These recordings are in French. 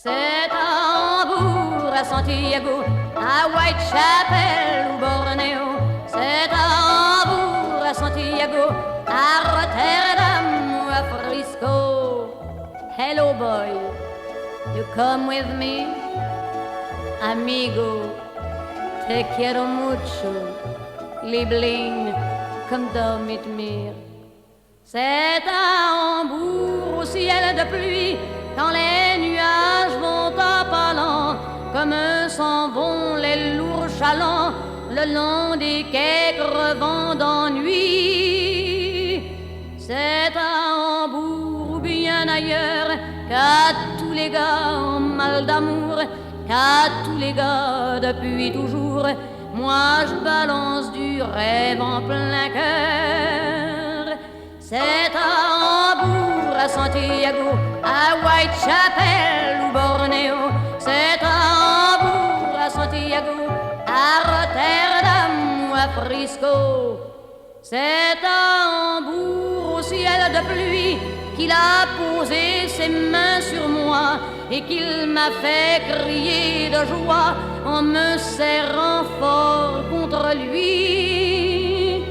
C'est à Hambourg, à Santiago, à Whitechapel ou Bornéo. C'est à Hambourg, à Santiago, à Rotterdam ou à Frisco. Hello boy, you come with me? Amigo, te quiero mucho. Liebling, komm da mit mir. C'est à Hambourg, au ciel de pluie, quand les nuages vont à pas lents, comme s'en vont les lourds chalands, le long des quais crevant d'ennui. C'est à Hambourg ou bien ailleurs qu'à tous les gars en mal d'amour, qu'à tous les gars depuis toujours, moi je balance du rêve en plein cœur. C'est à Hambourg, à Santiago, à Whitechapel ou Bornéo. C'est à Hambourg, à Santiago, à Rotterdam ou à Frisco. C'est à Hambourg, au ciel de pluie, qu'il a posé ses mains sur moi et qu'il m'a fait crier de joie en me serrant fort contre lui.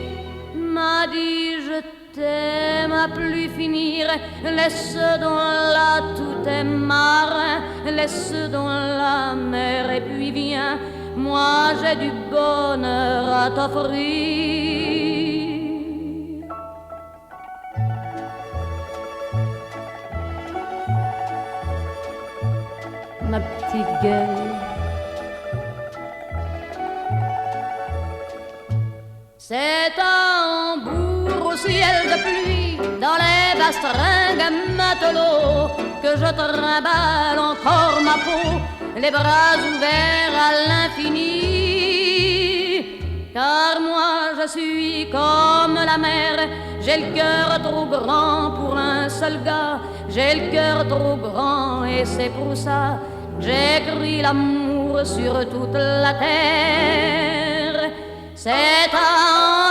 M'a dit je t'aime à plus finir, laisse dans là tout est marin, laisse dans la mer et puis viens, moi j'ai du bonheur à t'offrir. Ma petite gueule. C'est à Hambourg, au ciel de pluie, dans les bastringues matelots, que je trimballe encore ma peau, les bras ouverts à l'infini. Car moi je suis comme la mer, j'ai le cœur trop grand pour un seul gars, j'ai le cœur trop grand et c'est pour ça j'écris l'amour sur toute la terre. C'est à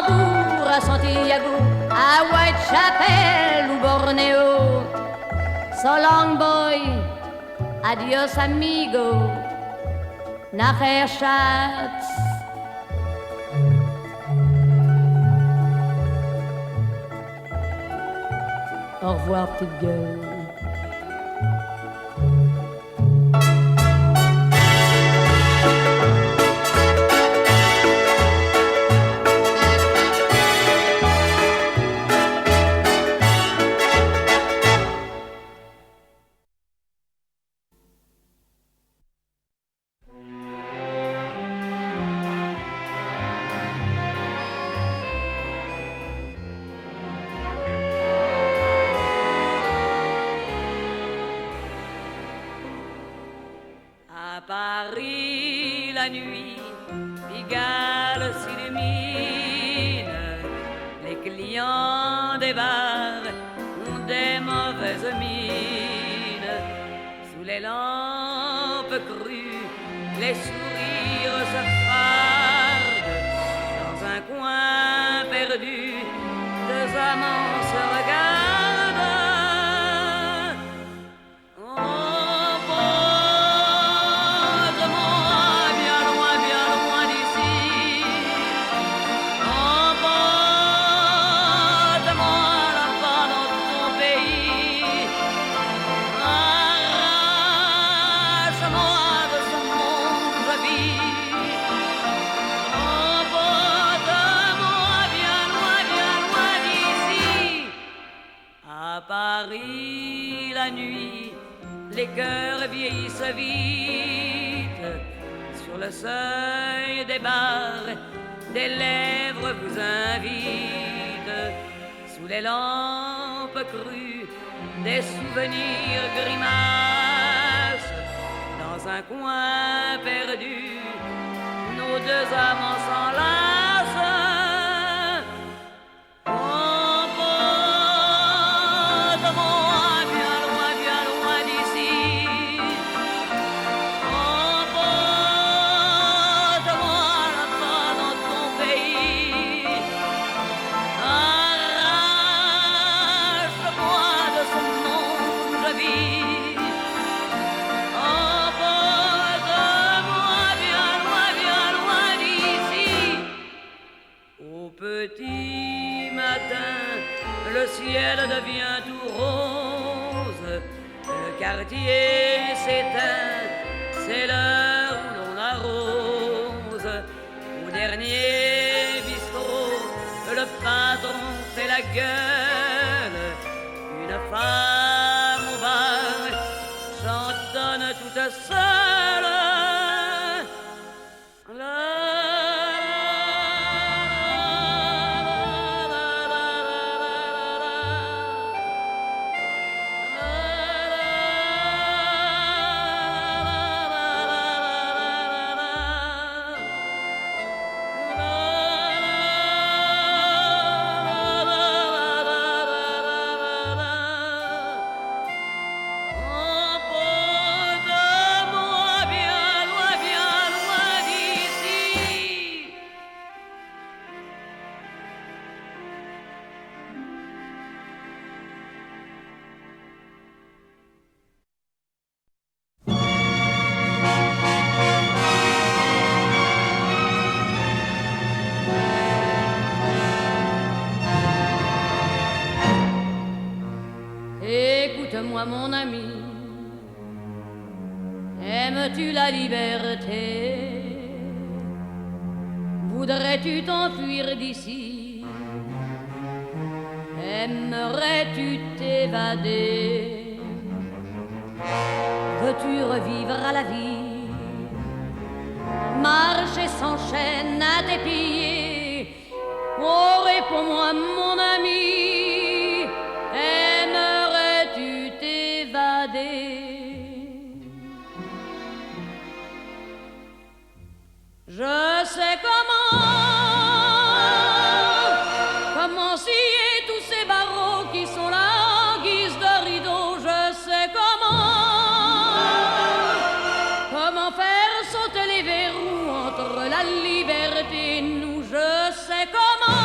Hambourg, à Santiago, à Whitechapel ou Bornéo. So long boy, adios amigo, nachher Schatz. Au revoir petite gueule. Paris la nuit, Pigalle s'illumine, les clients des bars ont des mauvaises mines. Sous les lampes crues, les sourires se fardent. Dans un coin perdu, deux amants se regardent. Paris la nuit, les cœurs vieillissent vite. Sur le seuil des bars, des lèvres vous invitent. Sous les lampes crues, des souvenirs grimacent. Dans un coin perdu, nos deux amants s'enlacent. Oh l'amitié s'éteint, c'est l'heure où l'on arrose. Au dernier bistrot, le patron fait la gueule. Une femme au bar chantonne toute seule. Écoute-moi mon ami, aimes-tu la liberté? Voudrais-tu t'enfuir d'ici? Aimerais-tu t'évader? Veux-tu revivre à la vie? Marcher sans chaîne à tes pieds? Oh, réponds-moi mon ami, aimerais-tu t'évader? Je sais comment scier tous ces barreaux qui sont là en guise de rideau. Je sais comment faire sauter les verrous entre la liberté et nous. Je sais comment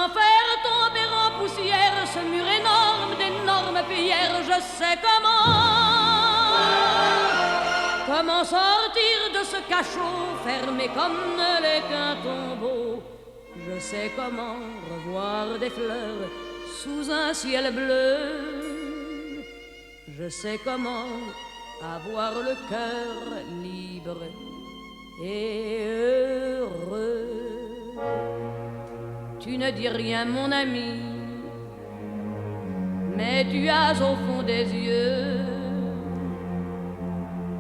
faire tomber en poussière ce mur énorme d'énormes pierres. Je sais comment sortir de ce cachot fermé comme ne l'est qu'un tombeau. Je sais comment revoir des fleurs sous un ciel bleu. Je sais comment avoir le cœur libre et heureux. Tu ne dis rien mon ami, mais tu as au fond des yeux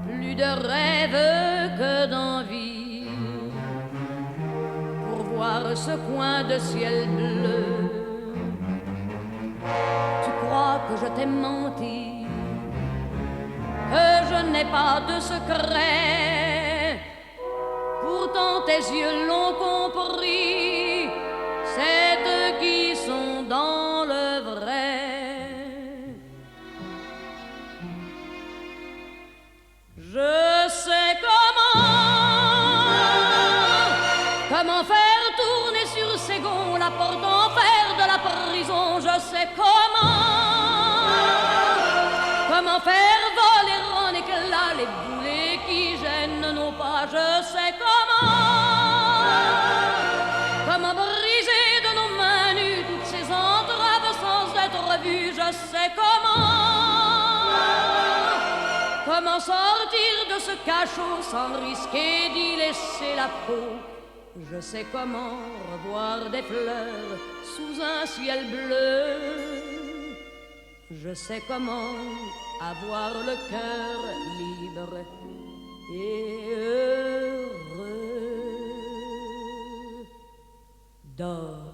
plus de rêve que d'envie pour voir ce coin de ciel bleu. Tu crois que je t'ai menti, que je n'ai pas de secret. Pourtant tes yeux l'ont compris, c'est eux qui sont dans le vrai. Je sais comment faire tourner sur ses gonds la porte en fer de la prison. Je sais comment faire voler en éclats les boulets qui gênent nos pas. Je sais comment briser de nos mains nues toutes ces entraves sans être vues. Je sais comment sortir de ce cachot sans risquer d'y laisser la peau. Je sais comment revoir des fleurs sous un ciel bleu. Je sais comment avoir le cœur libre et heureux. Dors.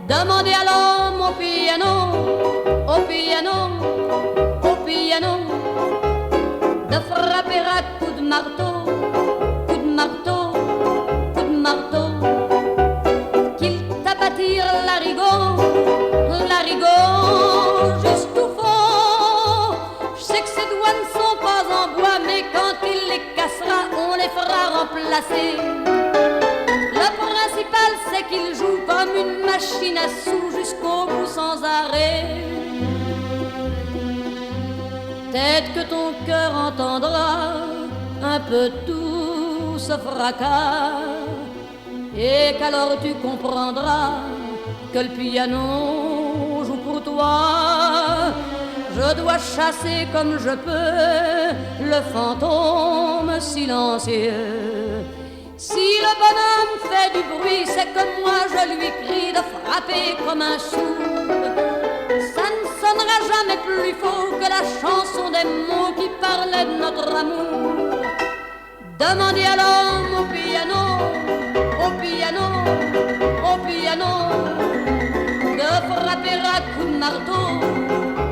Demandez à l'homme au piano, de frapper à coups de marteau, qu'il tape à tire l'arigot jusqu'au fond. Je sais que ses doigts ne sont pas en bois, mais quand il les cassera, on les fera remplacer. Le principal, c'est qu'il joue comme une machine à sous. jusqu'au bout sans arrêt. Peut-être que ton cœur entendra un peu tout ce fracas et qu'alors tu comprendras que le piano joue pour toi. Je dois chasser comme je peux le fantôme silencieux. Si le bonhomme fait du bruit, c'est que moi je lui crie de frapper comme un sourd. Ça ne sonnera jamais plus faux que la chanson des mots qui parlaient de notre amour. Demandez à l'homme au piano, au piano, au piano, de frapper à coups de marteau,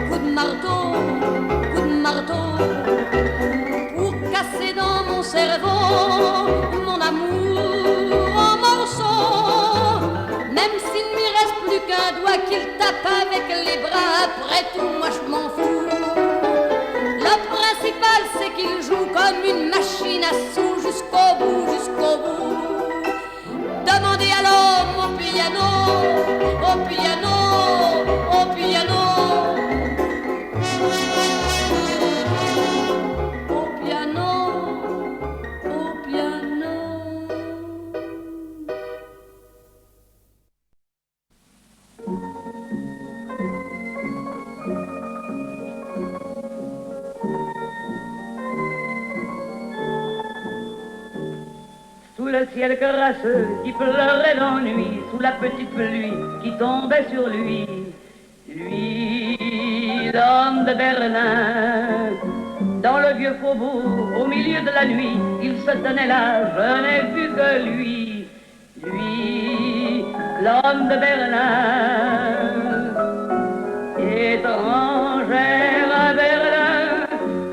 coups de marteau, coups de marteau, pour casser dans mon cerveau mon amour en morceaux. Même s'il ne lui reste plus qu'un doigt qu'il tape avec les bras, après tout moi je m'en fous. Le principal c'est qu'il joue comme une machine à sous jusqu'au bout, jusqu'au bout. Demandez à l'homme au piano, au piano, au piano. Au piano, au piano. Sous le ciel crasseux qui pleurait d'ennui, sous la petite pluie qui tombait sur lui, lui, l'homme de Berlin, dans le vieux faubourg, au milieu de la nuit, il se tenait là, je n'ai vu que lui, l'homme de Berlin, étrangère à Berlin,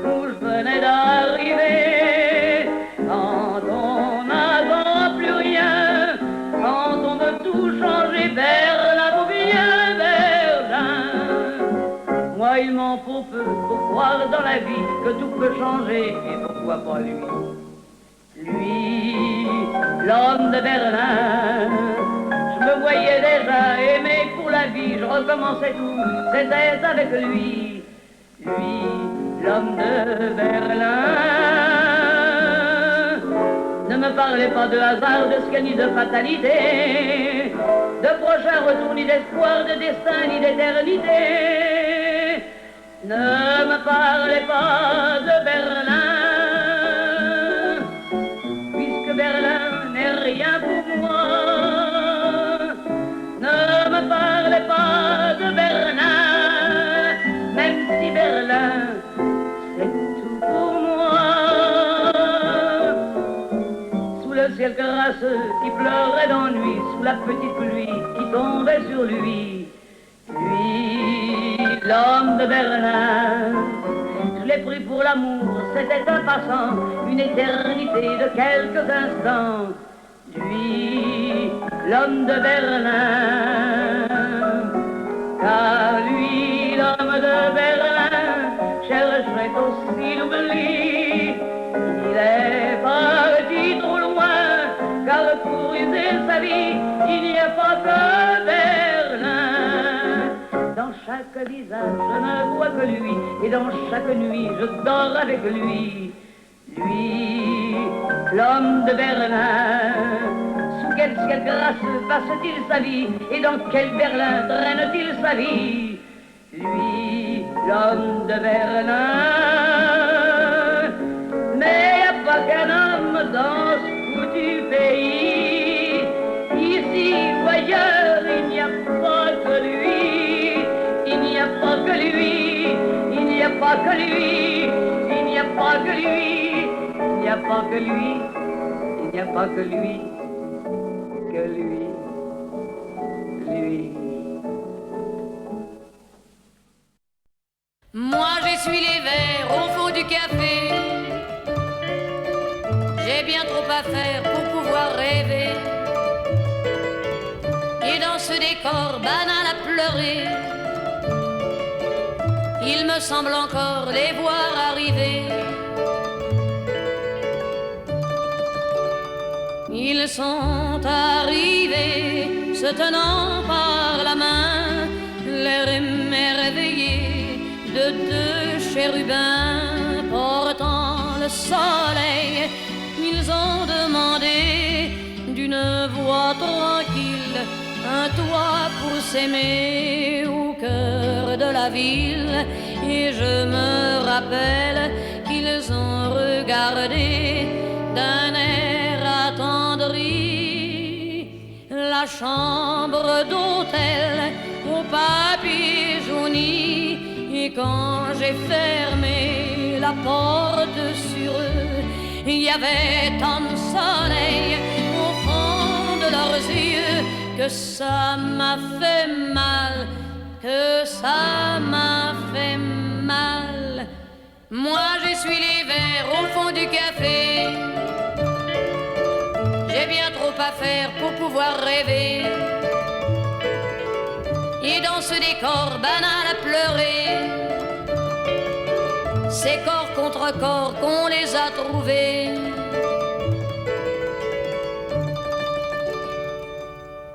où je venais d'arriver, quand on n'attend plus rien, quand on veut tout changer, Berlin, faut bien Berlin. Moi il m'en faut peu pour croire dans la vie que tout peut changer, et pourquoi pas lui, l'homme de Berlin. Je me voyais déjà aimé pour la vie, je recommençais tout, c'était avec lui, l'homme de Berlin. Ne me parlez pas de hasard, de ce ni de fatalité, de prochain retour, ni d'espoir, de destin, ni d'éternité. Ne me parlez pas de Berlin, puisque Berlin n'est rien pour moi. Ne me parlez pas de Berlin, même si Berlin, c'est tout pour moi. Sous le ciel crasseux qui pleurait d'ennui, sous la petite pluie qui tombait sur lui, l'homme de Berlin. Je l'ai pris pour l'amour, c'était un passant, une éternité de quelques instants. L'homme de Berlin, car lui, l'homme de Berlin, chercherait aussi l'oubli. Il est parti trop loin, car pour user sa vie, il n'y a pas que Berlin. Dans chaque visage, je ne vois que lui, et dans chaque nuit, je dors avec lui. L'homme de Berlin. Sous quel ciel grasseux passe-t-il sa vie, et dans quel Berlin traîne-t-il sa vie? L'homme de Berlin. Mais y a pas qu'un homme dans ce foutu pays. Ici ou ailleurs, il n'y a pas que lui. Il n'y a pas que lui. Il n'y a pas que lui. Il n'y a pas que lui. Il n'y a pas que lui. Il n'y a pas que lui. Que lui. Moi j'essuie les verres au fond du café. J'ai bien trop à faire pour pouvoir rêver. Et dans ce décor banal à pleurer, il me semble encore les voir arriver. Ils sont arrivés, se tenant par la main, de deux chérubins portant le soleil. Ils ont demandé d'une voix tranquille un toit pour s'aimer au cœur de la ville. Et je me rappelle qu'ils ont regardé d'un air attendri la chambre d'hôtel au papier jauni. Et quand j'ai fermé la porte sur eux, il y avait tant de soleil au fond de leurs yeux que ça m'a fait mal, que ça m'a fait mal. Moi j'essuie les verres au fond du café. J'ai bien trop à faire pour pouvoir rêver. Et dans ce décor banal à pleurer, c'est corps contre corps qu'on les a trouvés.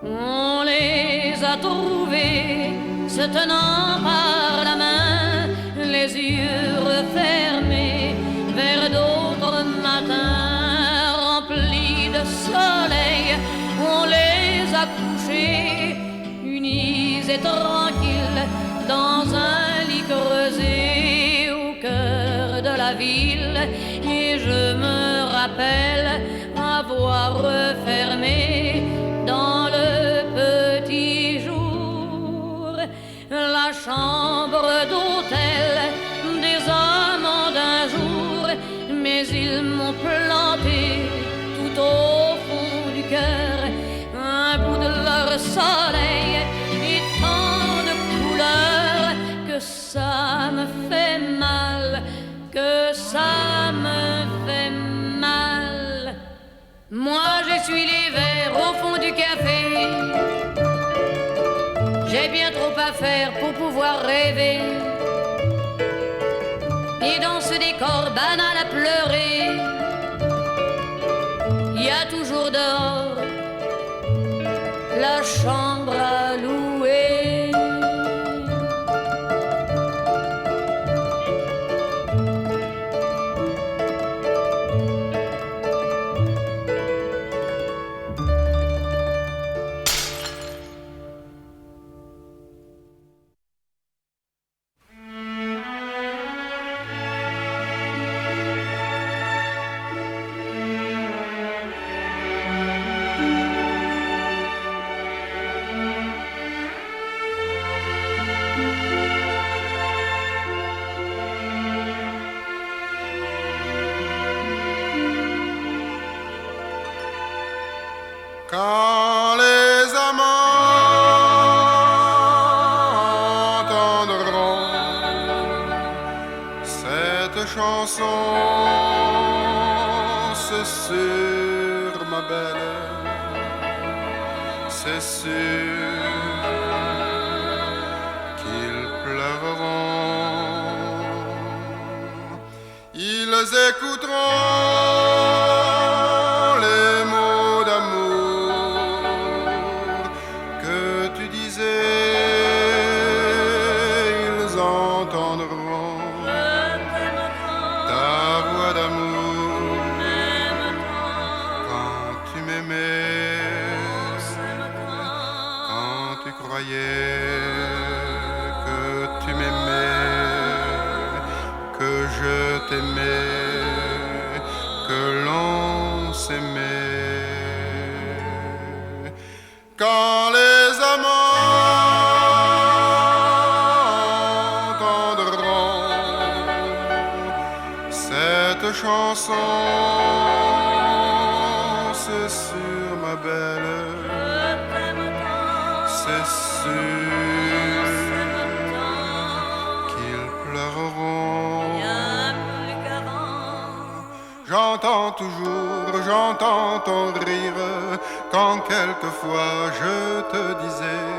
On les a trouvés se tenant par la main, les yeux refermés vers d'autres matins remplis de soleil. On les a couchés unis et tranquilles dans un lit creusé au cœur de la ville. Et je me rappelle avoir refermé dans le petit jour la chambre d'hôtel des amants d'un jour. Mais ils m'ont planté tout au fond du cœur un bout de leur soleil et tant de couleurs que ça me fait mal, que ça me fait mal. Moi j'essuie les verres au fond du café. J'ai bien trop à faire pour pouvoir rêver. Et dans ce décor banal à pleurer, il y a toujours dehors la chambre à louer. Quand les amants entendront cette chanson, c'est sûr, ma belle, c'est sûr qu'ils pleureront. Ils écouteront quand les amants entendront cette chanson, c'est sûr, ma belle, c'est sûr qu'ils pleureront. J'entends toujours, j'entends ton rire quand quelquefois je te disais,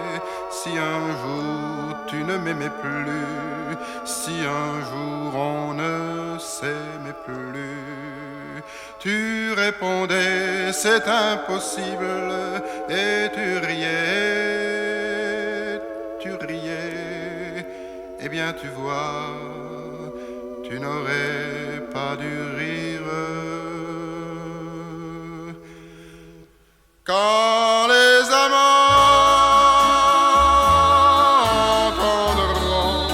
si un jour tu ne m'aimais plus, si un jour on ne s'aimait plus, tu répondais c'est impossible et tu riais, bien tu vois, tu n'aurais pas dû rire. Quand les amants entendront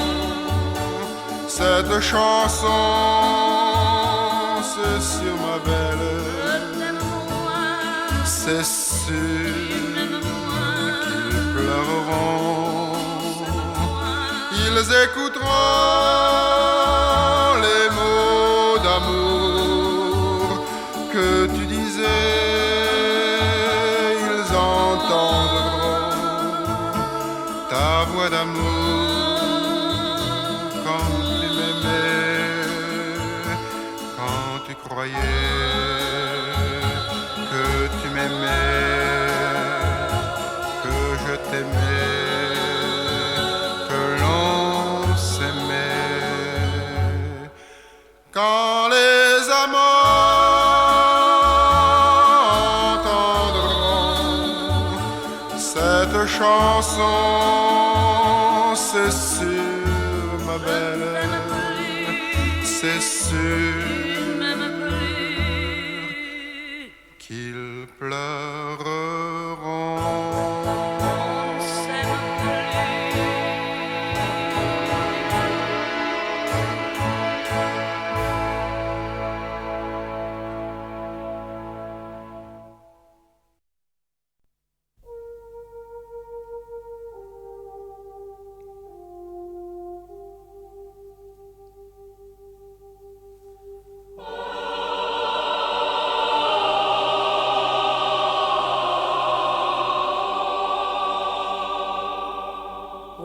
cette chanson, c'est sûr ma belle, c'est sûr qu'ils pleureront. Ils écouteront les mots d'amour que tu disais. Ils entendront ta voix d'amour quand tu m'aimais, quand tu croyais que tu m'aimais, que je t'aimais, que l'on s'aimait. Quand les amants entendront cette chanson, c'est sûr ma belle, c'est sûr qu'ils pleureront.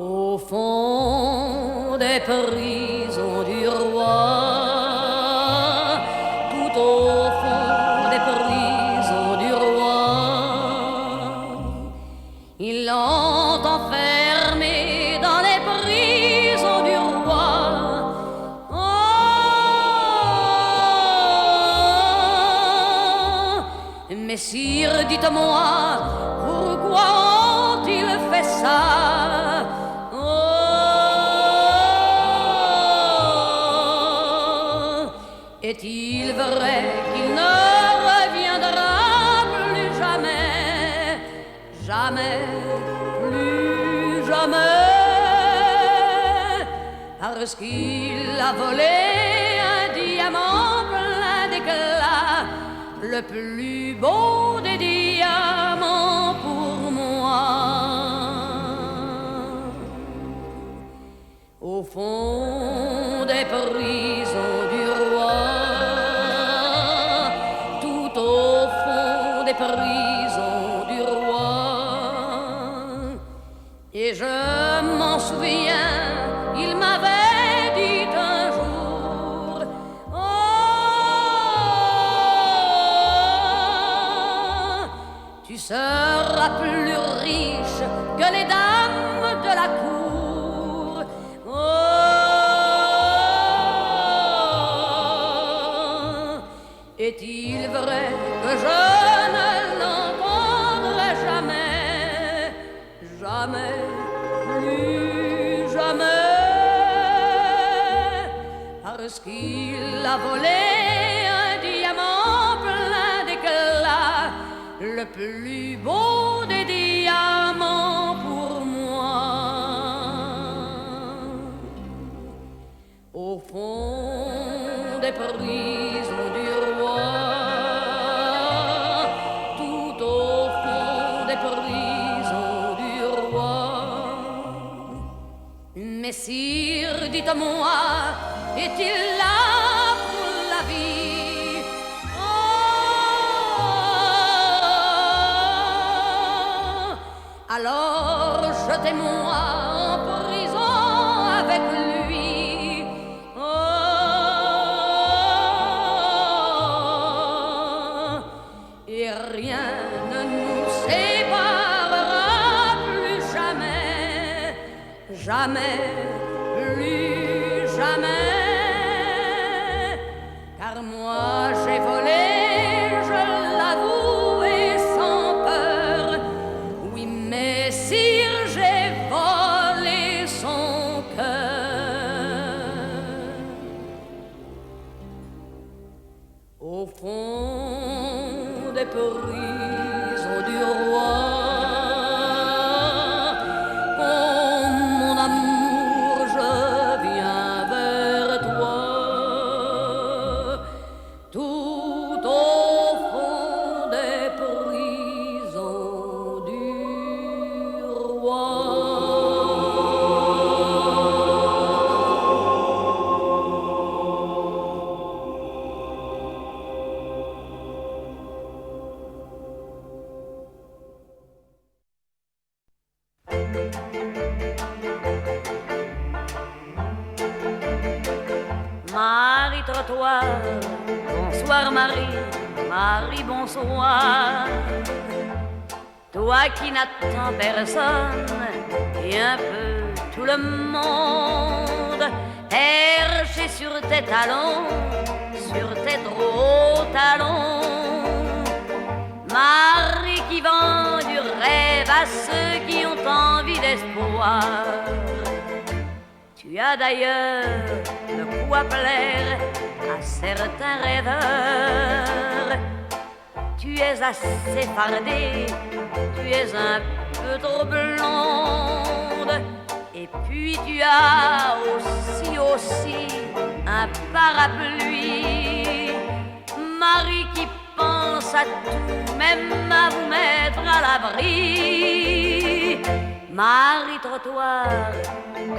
Au fond des prisons du roi, tout au fond des prisons du roi, ils l'ont enfermé dans les prisons du roi. Oh, messire, dites-moi, pourquoi ont-ils fait ça? Est-il vrai qu'il ne reviendra plus jamais, jamais, plus jamais, parce qu'il a volé un diamant plein d'éclat, le plus beau des diamants pour moi. Au fond des prisons du roi, tout au fond des prisons du roi, et je m'en souviens, il m'avait dit un jour, oh, tu seras plus riche que les dames de la cour. Est-il vrai que je ne l'entendrai jamais, jamais, plus jamais, parce qu'il a volé un diamant plein d'éclat, le plus beau des diamants pour moi. Au fond des prisons du roi, tout au fond des prisons du roi, messire, dites-moi, est-il là pour la vie? Oh, alors jetez-moi en prison avec lui. Et rien ne nous séparera plus jamais, jamais, plus jamais, car moi j'ai volé, je l'avoue et sans peur, oui messire, j'ai volé son cœur. prisons du roi. Oh mon amour, je viens vers toi, tout au fond des prisons du roi. Marie trottoir, bonsoir Marie, Marie bonsoir. Toi qui n'attends personne et un peu tout le monde, perché sur tes talons, sur tes trop hauts talons. Marie qui vend du rêve à ceux qui ont envie d'espoir. Tu as d'ailleurs de quoi plaire à certains rêveurs. Tu es assez fardée, tu es un peu trop blonde. Et puis tu as aussi un parapluie. Marie qui pense à tout, même à vous mettre à l'abri. Marie trottoir,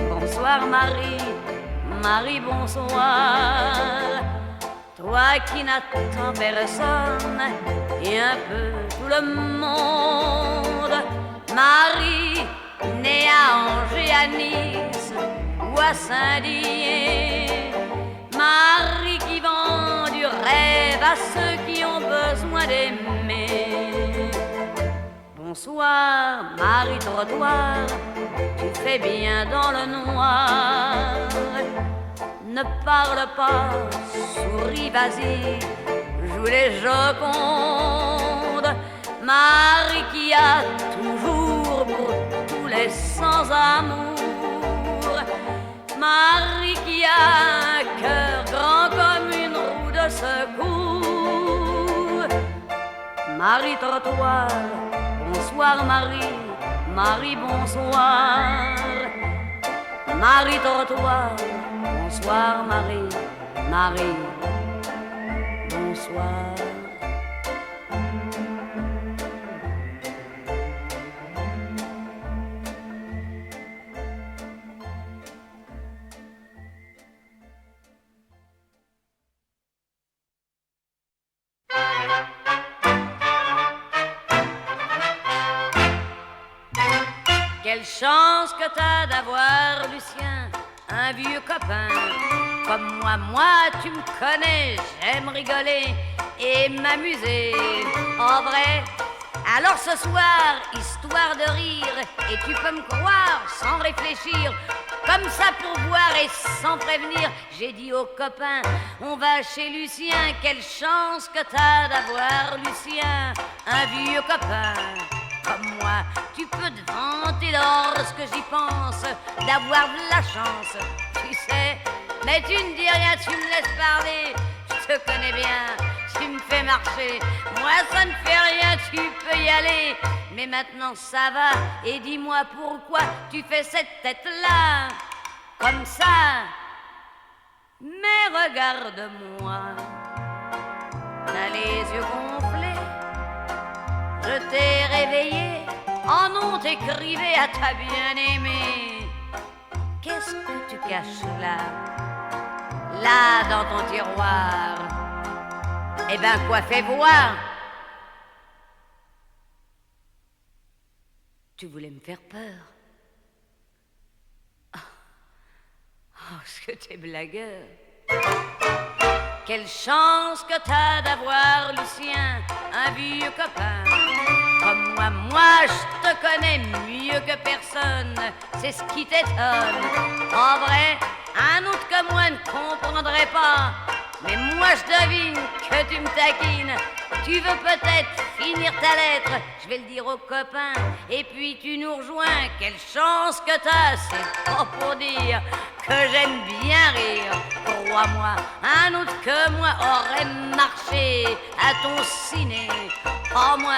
bonsoir Marie, Marie bonsoir. Toi qui n'attends personne et un peu tout le monde. Marie, née à Angers, à Nice ou à Saint-Dié. Marie qui vend du rêve à ceux qui ont besoin d'aimer. Bonsoir, Marie trottoir, tu fais bien dans le noir. Ne parle pas, souris, vas-y, joue les jocondes. Marie qui a toujours pour tous les sans-amour. Marie qui a un cœur grand comme une roue de secours. Marie trottoir, bonsoir Marie, Marie bonsoir. Marie trottoir, bonsoir Marie, Marie bonsoir. Quelle chance que t'as d'avoir, Lucien, un vieux copain comme moi. Moi, tu me connais, j'aime rigoler et m'amuser. En vrai, alors ce soir, histoire de rire, et tu peux me croire sans réfléchir, comme ça pour boire et sans prévenir, j'ai dit aux copains, on va chez Lucien. Quelle chance que t'as d'avoir, Lucien, un vieux copain comme moi. Tu peux te vanter lorsque j'y pense d'avoir de la chance, tu sais. Mais tu ne dis rien, tu me laisses parler. Je te connais bien, tu me fais marcher. Moi ça ne fait rien, tu peux y aller. Mais maintenant ça va, et dis-moi pourquoi tu fais cette tête-là, comme ça. Mais regarde-moi, t'as les yeux gonflés. Je t'ai réveillé, en nom t'écrivais à ta bien-aimée. Qu'est-ce que tu caches là, là dans ton tiroir? Eh ben quoi, fais voir. Tu voulais me faire peur. Oh, ce que t'es blagueur. Quelle chance que t'as d'avoir, Lucien, un vieux copain comme moi. Moi, je te connais mieux que personne, c'est ce qui t'étonne. En vrai, un autre que moi ne comprendrait pas. Mais moi, je devine que tu me taquines. Tu veux peut-être finir ta lettre, je vais le dire aux copains, et puis tu nous rejoins. Quelle chance que t'as, c'est pas pour dire que j'aime bien rire. Crois-moi, un autre que moi aurait marché à ton ciné. Oh, moi.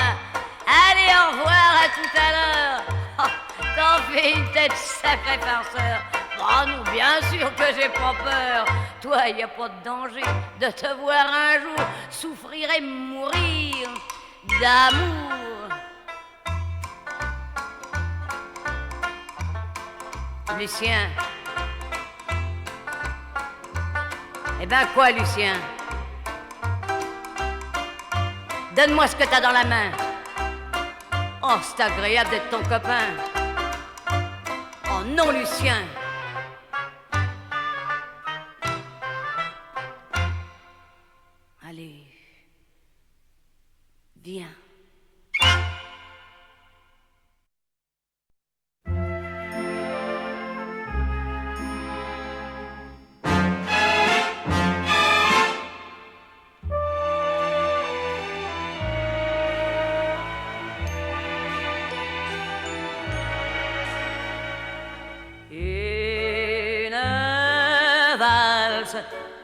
Allez, au revoir, à tout à l'heure. Oh, t'en fais une tête, sacré farceur. Oh non, bien sûr que j'ai pas peur. Toi, y a pas de danger de te voir un jour souffrir et mourir d'amour. Lucien. Eh ben quoi, Lucien? Donne-moi ce que t'as dans la main. Oh, c'est agréable d'être ton copain. Oh non, Lucien. Allez, viens.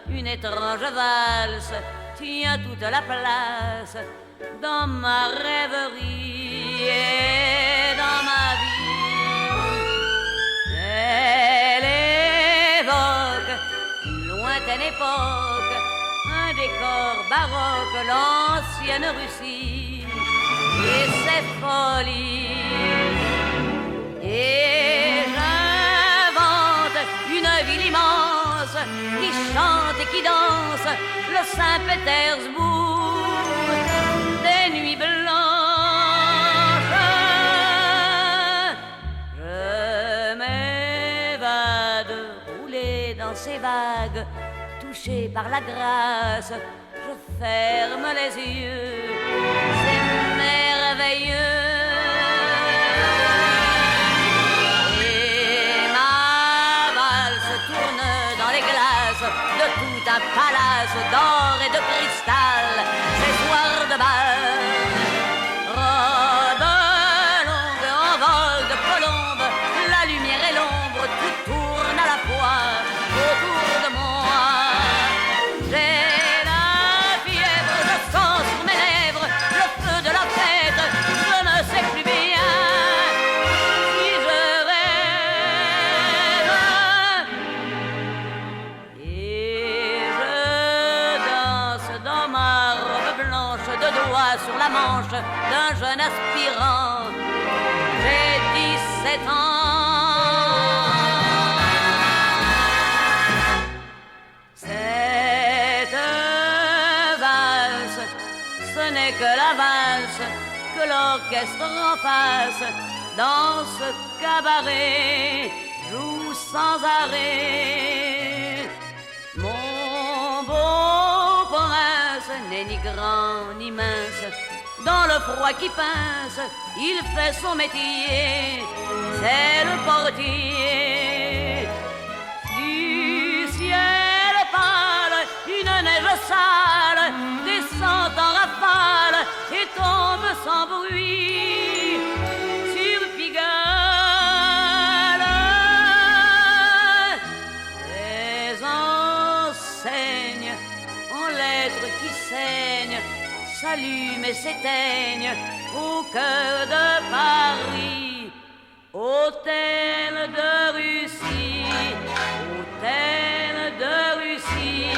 Une étrange valse tient toute la place dans ma rêverie et dans ma vie. Elle évoque une lointaine époque, un décor baroque, l'ancienne Russie et ses folies. Et j'invente une ville immense qui chante et qui danse le Saint-Pétersbourg des nuits blanches. Je m'évade rouler dans ces vagues, touché par la grâce, je ferme les yeux, c'est merveilleux. De tout un palace d'or et de cristal, ces soirs de bal. Robe longue en vol de colombe, la lumière et l'ombre, tout tourne à la fois autour de moi. J'ai la fièvre, je sens sur mes lèvres le feu de la fête, je ne sais plus bien si je rêve. De doigts sur la manche d'un jeune aspirant. J'ai 17 ans. Cette valse, ce n'est que la valse que l'orchestre en face dans ce cabaret joue sans arrêt. Mon beau prince n'est ni grand ni mince, dans le froid qui pince, il fait son métier, c'est le portier. Du ciel pâle, une neige sale descend en rafale et tombe sans bruit sur Pigalle. Les enseignes en lettres qui saignent s'allument et s'éteignent au cœur de Paris. Hôtel de Russie, hôtel de Russie.